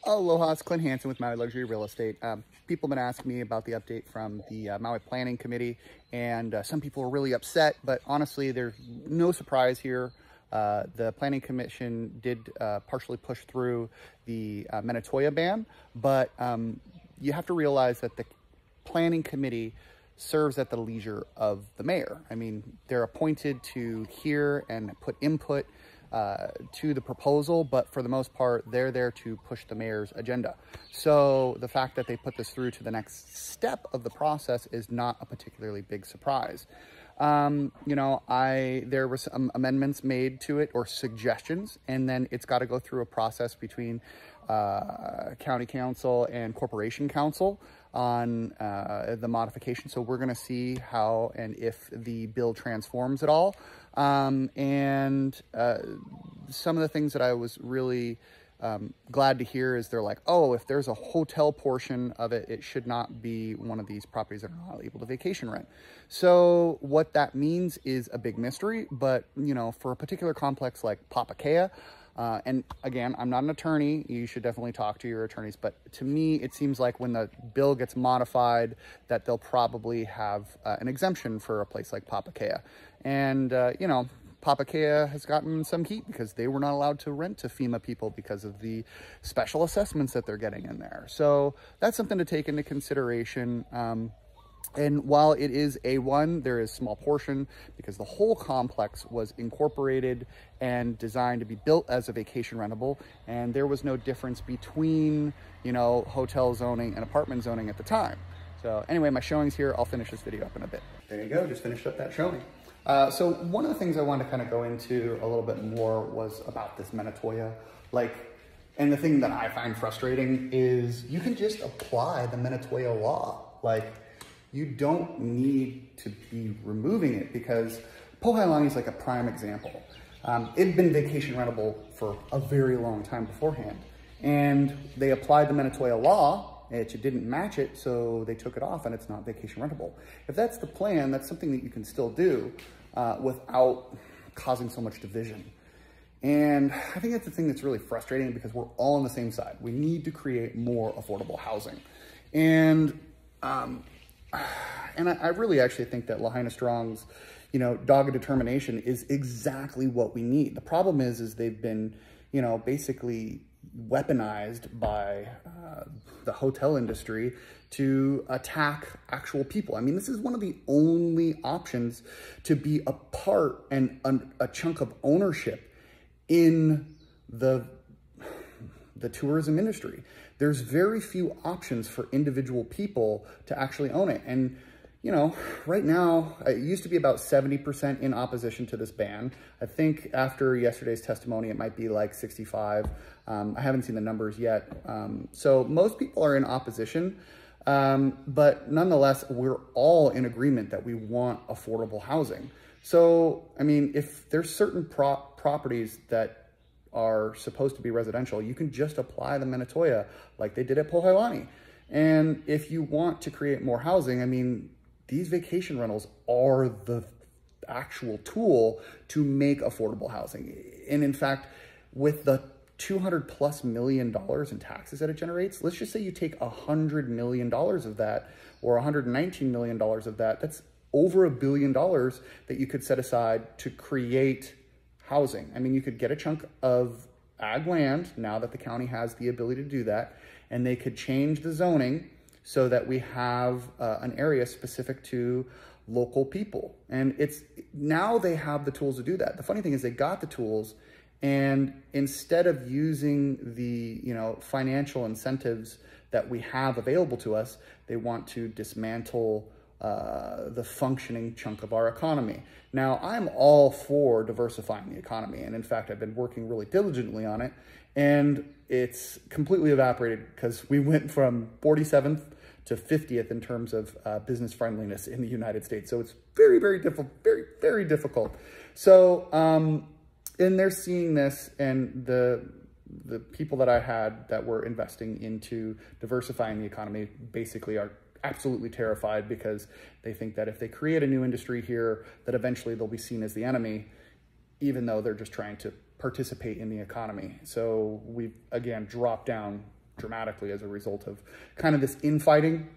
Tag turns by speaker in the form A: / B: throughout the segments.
A: Aloha, it's Clint Hansen with Maui Luxury Real Estate. People have been asking me about the update from the Maui Planning Committee, and some people are really upset, but honestly, there's no surprise here. The Planning Commission did partially push through the Minatoya Ban, but you have to realize that the Planning Committee serves at the leisure of the mayor. I mean, they're appointed to hear and put input to the proposal, but for the most part, they're there to push the mayor's agenda. So the fact that they put this through to the next step of the process is not a particularly big surprise. You know, there were some amendments made to it or suggestions, and then it's got to go through a process between county council and corporation council on the modification. So we're going to see how and if the bill transforms at all. And some of the things that I was really glad to hear is they're like, oh, if there's a hotel portion of it, it should not be one of these properties that are not able to vacation rent. So what that means is a big mystery, but you know, for a particular complex like Papaa, and again, I'm not an attorney, you should definitely talk to your attorneys, but to me, it seems like when the bill gets modified that they'll probably have an exemption for a place like Papaa. And, you know, Papaa has gotten some heat because they were not allowed to rent to FEMA people because of the special assessments that they're getting in there. So that's something to take into consideration. And while it is A1, there is a small portion because the whole complex was incorporated and designed to be built as a vacation rentable. And there was no difference between, you know, hotel zoning and apartment zoning at the time. So anyway, my showing's here. I'll finish this video up in a bit. There you go. Just finished up that showing. So one of the things I wanted to kind of go into a little bit more was about this Menatoya. And the thing that I find frustrating is you can just apply the Menatoya law. You don't need to be removing it because Poyani is like a prime example. It had been vacation rentable for a very long time beforehand. And they applied the Menatoya law, it didn't match it, so they took it off and it's not vacation rentable. If that's the plan, that's something that you can still do without causing so much division. And I think that's the thing that's really frustrating because we're all on the same side. We need to create more affordable housing. And I really actually think that Lahaina Strong's, you know, dogged determination is exactly what we need. The problem is they've been, you know, basically weaponized by the hotel industry to attack actual people. I mean, this is one of the only options to be a part and a chunk of ownership in the tourism industry. There's very few options for individual people to actually own it. And, you know, right now, it used to be about 70% in opposition to this ban. I think after yesterday's testimony, it might be like 65. I haven't seen the numbers yet. So most people are in opposition, but nonetheless, we're all in agreement that we want affordable housing. So, I mean, if there's certain properties that are supposed to be residential, you can just apply the Menatoya like they did at Poyani. And if you want to create more housing, I mean, these vacation rentals are the actual tool to make affordable housing. And in fact, with the $200+ million in taxes that it generates, let's just say you take $100 million of that or $119 million of that, that's over $1 billion that you could set aside to create housing. I mean, you could get a chunk of ag land now that the county has the ability to do that, and they could change the zoning so that we have an area specific to local people. And now they have the tools to do that. The funny thing is they got the tools, and instead of using the, you know, financial incentives that we have available to us, they want to dismantle the functioning chunk of our economy. Now, I'm all for diversifying the economy. And in fact, I've been working really diligently on it. And it's completely evaporated because we went from 47th to 50th in terms of business friendliness in the United States. So it's very, very difficult, very, very difficult. So, and they're seeing this, and the people that I had that were investing into diversifying the economy basically are absolutely terrified because they think that if they create a new industry here, that eventually they'll be seen as the enemy, even though they're just trying to participate in the economy. So we've, again, dropped down dramatically as a result of kind of this infighting.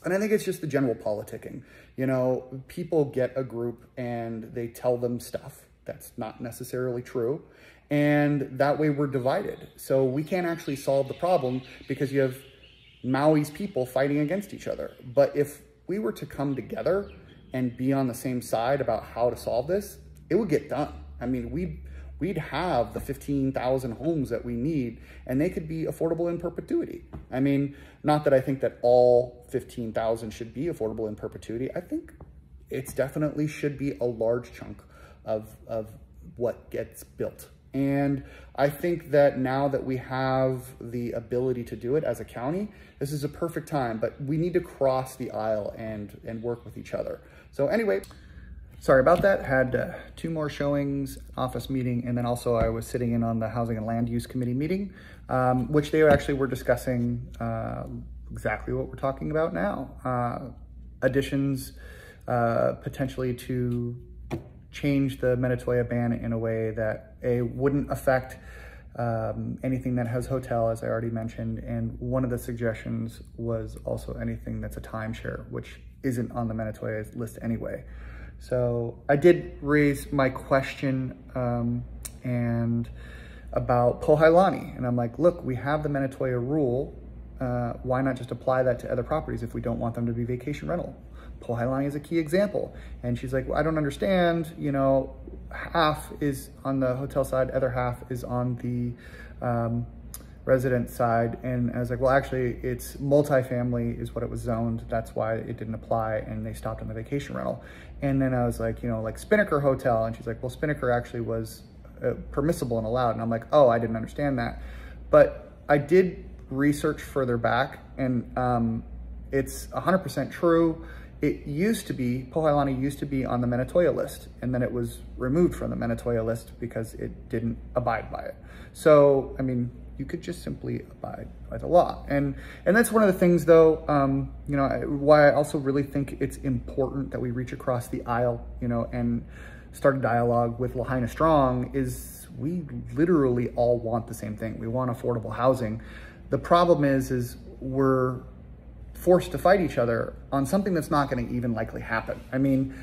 A: And I think it's just the general politicking. You know, people get a group and they tell them stuff that's not necessarily true. And that way we're divided. So we can't actually solve the problem because you have Maui's people fighting against each other. But if we were to come together and be on the same side about how to solve this, it would get done. I mean, we'd have the 15,000 homes that we need, and they could be affordable in perpetuity. I mean, not that I think that all 15,000 should be affordable in perpetuity. I think it's definitely should be a large chunk of what gets built. And I think that now that we have the ability to do it as a county, this is a perfect time, but we need to cross the aisle and work with each other. So anyway, sorry about that. Had 2 more showings, office meeting, and then also I was sitting in on the Housing and Land Use Committee meeting, which they actually were discussing exactly what we're talking about now. Additions potentially to change the Minatoya ban in a way that wouldn't affect anything that has hotel, as I already mentioned. And one of the suggestions was also anything that's a timeshare, which isn't on the Menatoya list anyway. So I did raise my question and about Poyani. And I'm like, look, we have the Menatoya rule. Why not just apply that to other properties if we don't want them to be vacation rental? Poyani is a key example. And she's like, well, I don't understand, you know, half is on the hotel side, other half is on the resident side. And I was like, well, actually it's multifamily is what it was zoned. That's why it didn't apply, and they stopped on the vacation rental. And then I was like, you know, like Spinnaker Hotel. And she's like, well, Spinnaker actually was permissible and allowed. And I'm like, oh, I didn't understand that. But I did research further back, and it's 100% true. It used to be, Poyani used to be on the Menatoya list, and then it was removed from the Menatoya list because it didn't abide by it. So, I mean, you could just simply abide by the law. And that's one of the things though, you know, why I also really think it's important that we reach across the aisle, you know, and start a dialogue with Lahaina Strong is we literally all want the same thing. We want affordable housing. The problem is we're forced to fight each other on something that's not going to even likely happen. I mean,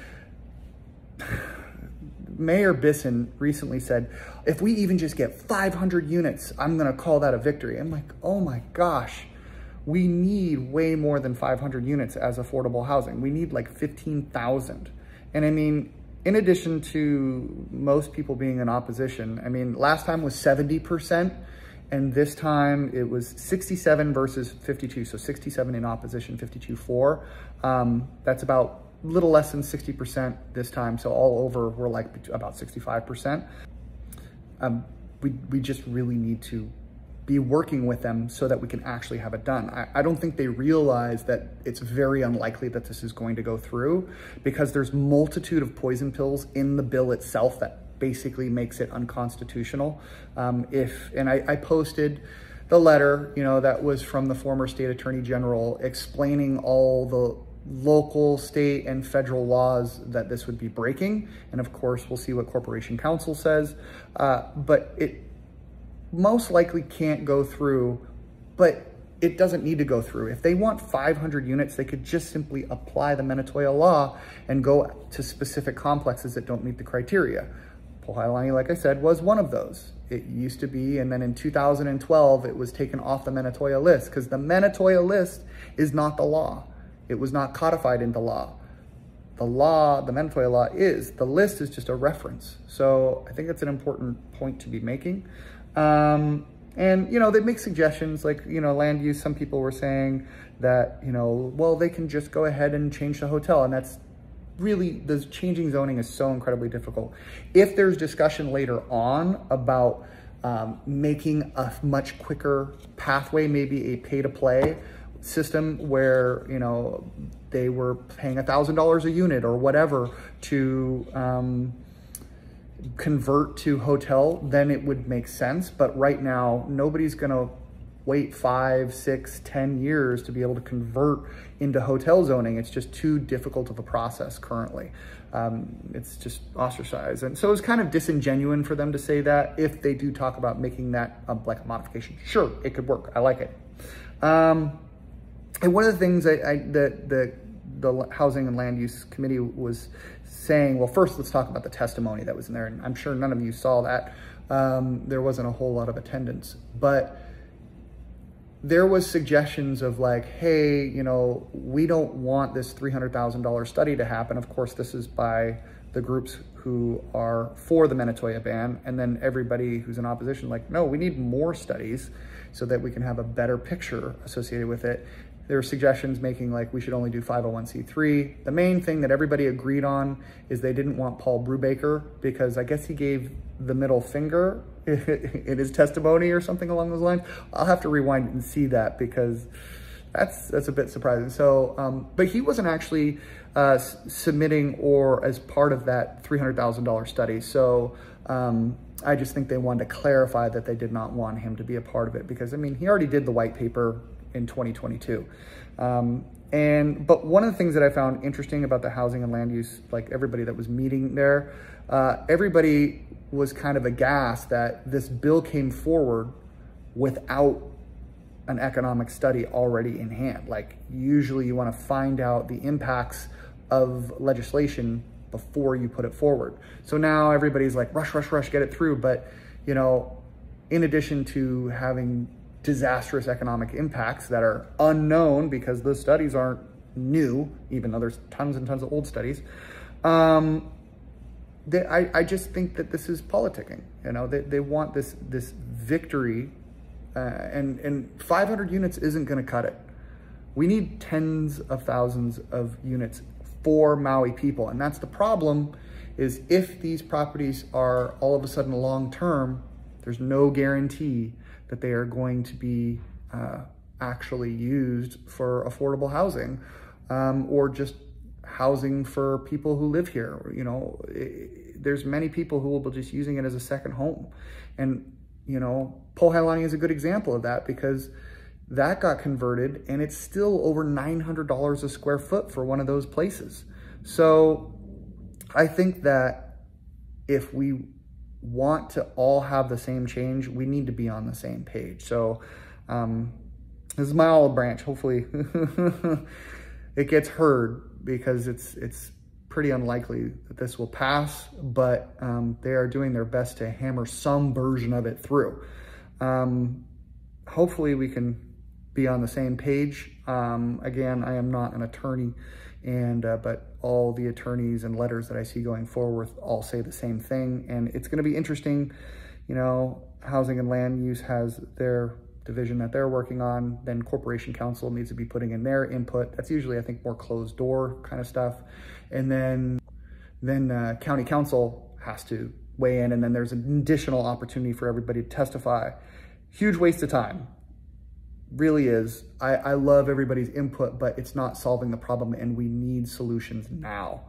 A: Mayor Bisson recently said, if we even just get 500 units, I'm going to call that a victory. I'm like, oh my gosh, we need way more than 500 units as affordable housing. We need like 15,000. And I mean, in addition to most people being in opposition, I mean, last time was 70%. And this time it was 67 versus 52. So 67 in opposition, 52 for. That's about a little less than 60% this time. So all over, we're like about 65%. We just really need to be working with them so that we can actually have it done. I don't think they realize that it's very unlikely that this is going to go through because there's multitude of poison pills in the bill itself that basically makes it unconstitutional. I posted the letter, you know, that was from the former state attorney general explaining all the local, state, and federal laws that this would be breaking. And of course, we'll see what Corporation Council says, but it most likely can't go through, but it doesn't need to go through. If they want 500 units, they could just simply apply the Menatoya law and go to specific complexes that don't meet the criteria. Poyani, like I said, was one of those. It used to be, and then in 2012, it was taken off the Menatoya list because the Menatoya list is not the law. It was not codified into law. The law, the Menatoya law is, the list is just a reference. So I think that's an important point to be making. And, you know, they make suggestions like, you know, land use, some people were saying that, you know, well, they can just go ahead and change the hotel, and that's really, the changing zoning is so incredibly difficult. If there's discussion later on about making a much quicker pathway, maybe a pay-to-play system where, you know, they were paying $1,000 a unit or whatever to convert to hotel, then it would make sense. But right now, nobody's gonna wait 5, 6, 10 years to be able to convert into hotel zoning. It's just too difficult of a process currently. It's just ostracized. And so it's kind of disingenuous for them to say that. If they do talk about making that like a modification, sure, it could work. I like it. And one of the things that the Housing and Land Use Committee was saying, well, first let's talk about the testimony that was in there. And I'm sure none of you saw that. There wasn't a whole lot of attendance, but there was suggestions of like, hey, you know, we don't want this $300,000 study to happen. Of course, this is by the groups who are for the Minatoya ban, and then everybody who's in opposition, like, no, we need more studies so that we can have a better picture associated with it. There were suggestions making like we should only do 501c3. The main thing that everybody agreed on is they didn't want Paul Brubaker, because I guess he gave the middle finger in his testimony or something along those lines. I'll have to rewind and see that, because that's a bit surprising. So, but he wasn't actually submitting or as part of that $300,000 study. So I just think they wanted to clarify that they did not want him to be a part of it, because I mean, he already did the white paper in 2022. But one of the things that I found interesting about the housing and land use, like everybody that was meeting there, everybody was kind of aghast that this bill came forward without an economic study already in hand. Like usually you want to find out the impacts of legislation before you put it forward. So now everybody's like, rush, rush, rush, get it through. But, you know, in addition to having disastrous economic impacts that are unknown because those studies aren't new, even though there's tons and tons of old studies, I just think that this is politicking. You know, they want this victory, and 500 units isn't going to cut it. We need tens of thousands of units for Maui people, and that's the problem. Is if these properties are all of a sudden long-term, there's no guarantee that they are going to be actually used for affordable housing, or just housing for people who live here. You know, there's many people who will be just using it as a second home. And, you know, Poyani is a good example of that, because that got converted and it's still over $900 a square foot for one of those places. So I think that if we want to all have the same change, we need to be on the same page. So this is my olive branch. Hopefully it gets heard, because it's pretty unlikely that this will pass, but they are doing their best to hammer some version of it through. Hopefully we can be on the same page. Again, I am not an attorney, but all the attorneys and letters that I see going forward all say the same thing. And it's going to be interesting. You know, Housing and Land Use has their division that they're working on. Then Corporation Council needs to be putting in their input. That's usually, I think, more closed door kind of stuff. And then County Council has to weigh in. And then there's an additional opportunity for everybody to testify. Huge waste of time. Really is. I love everybody's input, but it's not solving the problem, and we need solutions now.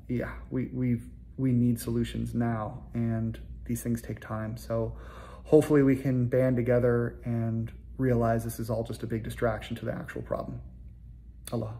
A: Yeah, we need solutions now, and these things take time. So hopefully we can band together and realize this is all just a big distraction to the actual problem. Aloha.